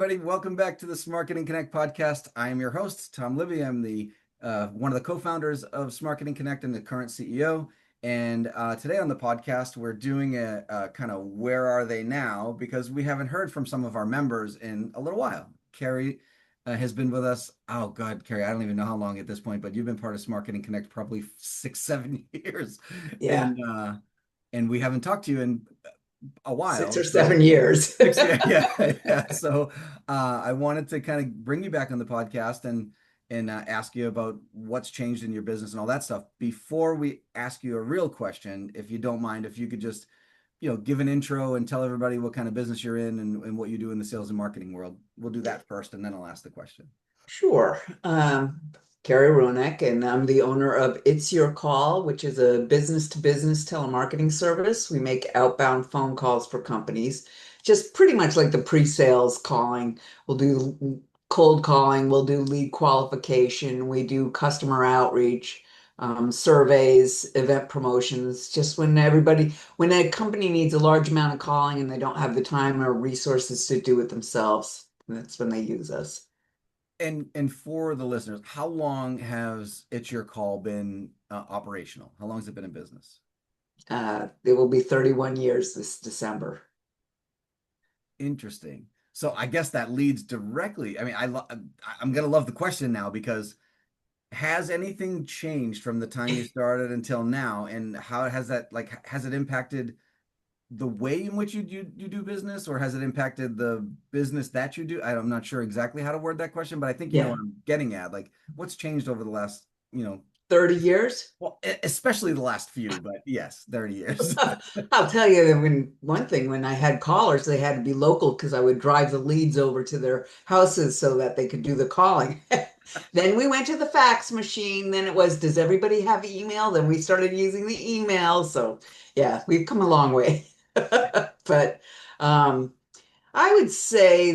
everybody. Welcome back to the SMarketing CONNECT podcast. I am your host, Tom Libby. I'm the one of the co-founders of SMarketing CONNECT and the current CEO. And today on the podcast, we're doing a kind of where are they now? Because we haven't heard from some of our members in a little while. Ceri has been with us. Oh God, Ceri, I don't even know how long at this point, but you've been part of SMarketing CONNECT probably 6, 7 years, Yeah, and we haven't talked to you in a six while. or So seven years. yeah. So I wanted to kind of bring you back on the podcast and ask you about what's changed in your business and all that stuff. Before we ask you a real question, if you don't mind, if you could just, give an intro and tell everybody what kind of business you're in and what you do in the sales and marketing world. We'll do that first, and then I'll ask the question. Sure. Ceri Ruenheck, and I'm the owner of It's Your Call, which is a business-to-business telemarketing service. We make outbound phone calls for companies, just pretty much like the pre-sales calling. We'll do cold calling, we'll do lead qualification, we do customer outreach, surveys, event promotions, just when a company needs a large amount of calling and they don't have the time or resources to do it themselves, that's when they use us. And for the listeners, how long has It's Your Call been operational? How long has it been in business? It will be 31 years this December. Interesting. So I guess that leads directly. I mean, I'm gonna love the question now because has anything changed from the time you started until now, and how has that has it impacted the way in which you do business, or has it impacted the business that you do? I'm not sure exactly how to word that question, but I think you know Yeah, what I'm getting at. Like, what's changed over the last, 30 years. well, especially the last few, but yes, 30 years. I'll tell you that one thing, when I had callers, they had to be local because I would drive the leads over to their houses so that they could do the calling. Then we went to the fax machine. Then it was, does everybody have email? Then we started using the email. So yeah, we've come a long way. But um, I would say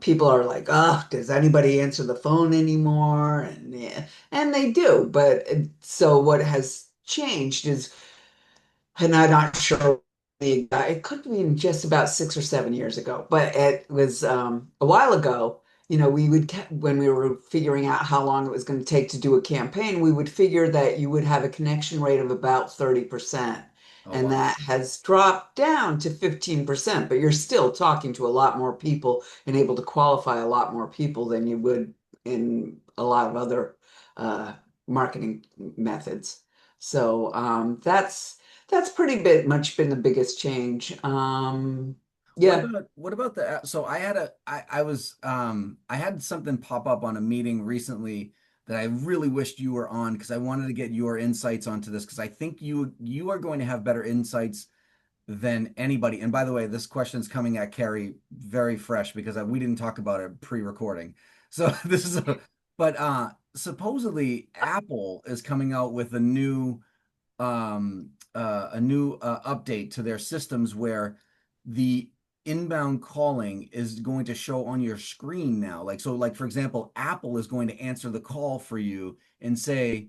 people are like, oh, does anybody answer the phone anymore? And yeah, and they do. But so what has changed is, and I'm not sure it could be just about 6 or 7 years ago, but it was a while ago. When we were figuring out how long it was going to take to do a campaign, we would figure that you would have a connection rate of about 30%. Oh And wow. that has dropped down to 15%, but you're still talking to a lot more people and able to qualify a lot more people than you would in a lot of other uh, marketing methods. So that's pretty bit much been the biggest change. Yeah. What about the so I had a I was I had something pop up on a meeting recently that I really wished you were on because I wanted to get your insights onto this because I think you are going to have better insights than anybody. And by the way, this question's coming at Ceri very fresh because we didn't talk about it pre-recording. So this is but supposedly Apple is coming out with a new update to their systems where the inbound calling is going to show on your screen now. Like for example, Apple is going to answer the call for you and say,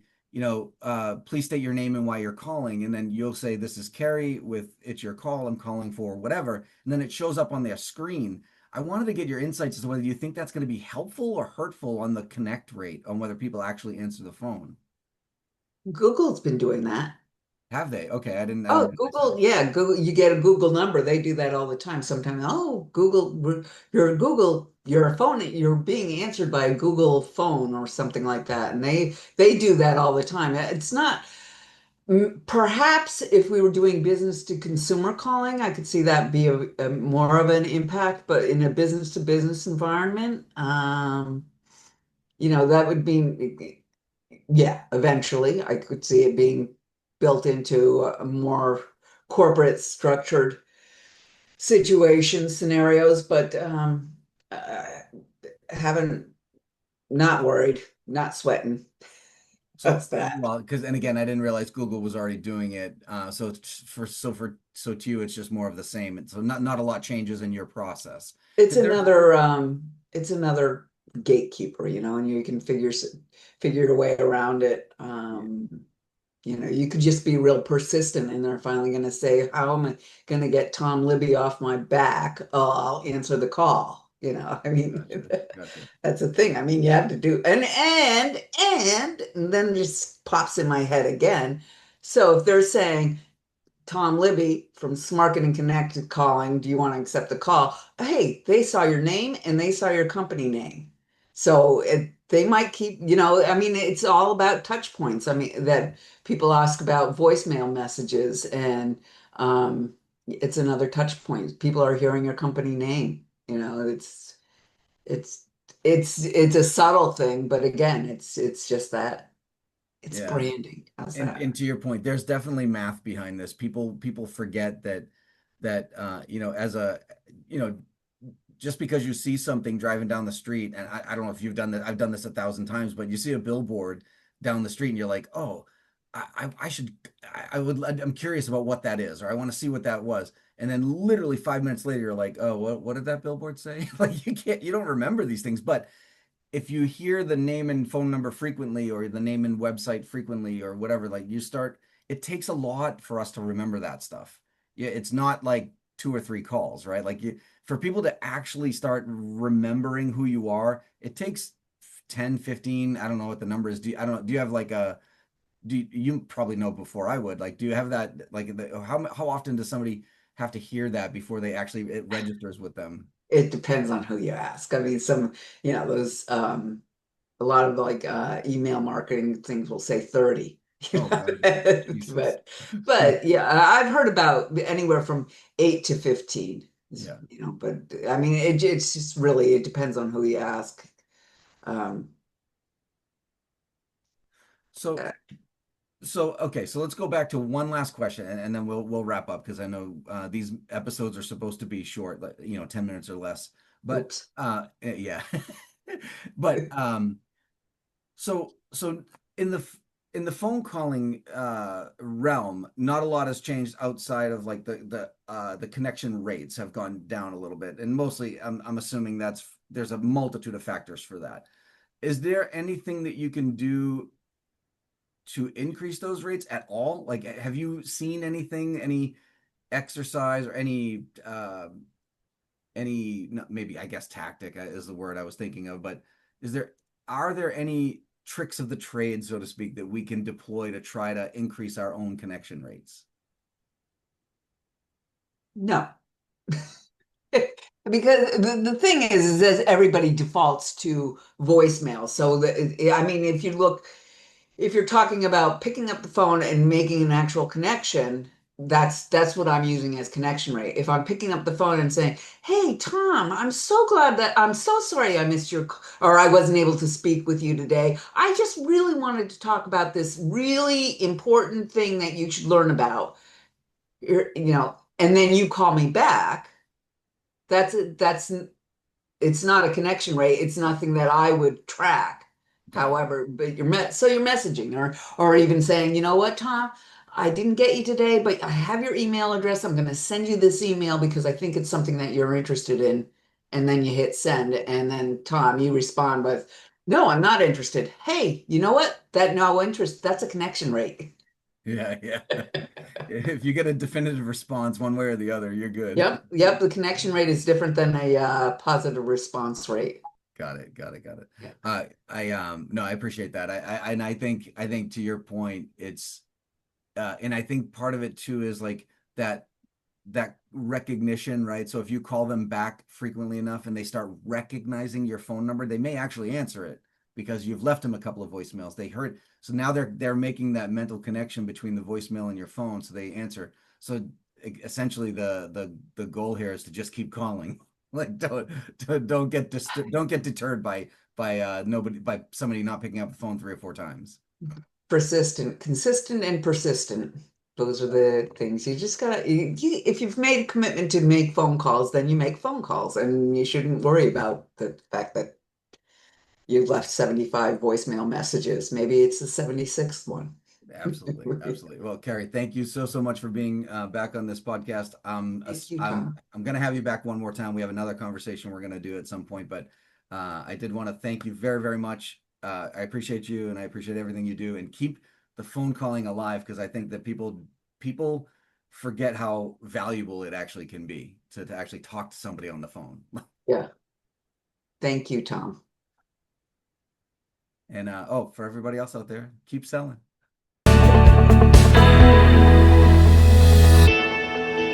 please state your name and why you're calling. And then you'll say, this is Ceri with It's Your Call. I'm calling for whatever. And then it shows up on their screen. I wanted to get your insights as to whether you think that's going to be helpful or hurtful on the connect rate, on whether people actually answer the phone. Google's been doing that. Have they? Okay, I didn't Oh, realize that. Google, yeah, Google, you get a Google number. They do that all the time. Sometimes, oh, your phone, you're being answered by a Google phone or something like that. And they do that all the time. It's not, perhaps if we were doing business to consumer calling, I could see that be a more of an impact, but in a business to business environment, that would be, yeah, eventually I could see it being built into a more corporate structured situations, scenarios, but haven't, not worried, not sweating. So, That's that. well, because and again, I didn't realize Google was already doing it. So to you, it's just more of the same. And so not a lot changes in your process. It's Because there, another gatekeeper, and you can figure your way around it. You could just be real persistent and they're finally going to say, how am I going to get Tom Libby off my back? Oh, I'll answer the call. I mean, Gotcha. Gotcha. that's a thing. I mean, you have to do, and then just pops in my head again. So if they're saying, Tom Libby from SMarketing CONNECT is calling. Do you want to accept the call? Hey, they saw your name and they saw your company name. So they might keep, I mean, it's all about touch points. I mean, that people ask about voicemail messages, and it's another touch point. People are hearing your company name. It's it's a subtle thing, but again, it's just that. It's Yeah. branding. How's that? And to your point, there's definitely math behind this. People forget that as a you know just because you see something driving down the street, and I don't know if you've done that, I've done this 1,000 times, but you see a billboard down the street and you're like, oh, I should, I'm curious about what that is, or I want to see what that was. And then literally 5 minutes later, you're like, oh, what did that billboard say? Like you don't remember these things, but if you hear the name and phone number frequently, or the name and website frequently, or whatever, like it takes a lot for us to remember that stuff. Yeah, it's not like two or three calls, right? For people to actually start remembering who you are, it takes 10, 15. I don't know what the number is. I don't know. Do you have like you probably know before I would, like, do you have that, like, how often does somebody have to hear that before they actually, it registers with them? It depends on who you ask. I mean, those a lot of like email marketing things will say 30. Oh God, Jesus. But yeah, I've heard about anywhere from 8 to 15. Yeah. But I mean it's just really it depends on who you ask. Um, So uh, okay, so let's go back to one last question, and then we'll wrap up, because I know these episodes are supposed to be short, like, 10 minutes or less. But oops. yeah. But so in the phone calling realm, not a lot has changed outside of, like, the connection rates have gone down a little bit, and mostly I'm assuming there's a multitude of factors for that. Is there anything that you can do to increase those rates at all? Like, have you seen anything, any exercise, or any maybe, I guess, tactic is the word I was thinking of, but is there are there any tricks of the trade, so to speak, that we can deploy to try to increase our own connection rates? No. Because the thing is that everybody defaults to voicemail. So I mean, if you're talking about picking up the phone and making an actual connection, that's what I'm using as connection rate. If I'm picking up the phone and saying, "Hey, Tom, I'm so sorry I missed or I wasn't able to speak with you today. I just really wanted to talk about this really important thing that you should learn about." And then you call me back. That's it's not a connection rate. It's nothing that I would track. Got it. However, but you're messaging, or even saying, you know what, Tom, I didn't get you today, but I have your email address. I'm going to send you this email because I think it's something that you're interested in. And then you hit send, and then Tom, you respond with, no, I'm not interested. Hey, you know what? That no interest, that's a connection rate. Yeah, yeah. If you get a definitive response one way or the other, you're good. Yep, yep. The connection rate is different than a positive response rate. Got it. Got it. Got it. Yeah. I no, I appreciate that. And I think to your point, and I think part of it too is like that that recognition, right? So if you call them back frequently enough and they start recognizing your phone number, they may actually answer it because you've left them a couple of voicemails. They heard, so now they're making that mental connection between the voicemail and your phone, so they answer. So essentially, the goal here is to just keep calling. Like, don't get deterred by somebody not picking up the phone 3 or 4 times. Persistent, consistent, and persistent. Those are the things you just gotta, if you've made a commitment to make phone calls, then you make phone calls, and you shouldn't worry about the fact that you left 75 voicemail messages. Maybe it's the 76th one. Absolutely, absolutely. Well, Carrie, thank you so much for being back on this podcast. Thank you, I'm Tom. gonna have you back one more time. We have another conversation we're gonna do at some point, but I did want to thank you very, very much. I appreciate you, and I appreciate everything you do, and keep the phone calling alive, because I think that people forget how valuable it actually can be to actually talk to somebody on the phone. Yeah. Thank you, Tom. And oh, for everybody else out there, keep selling.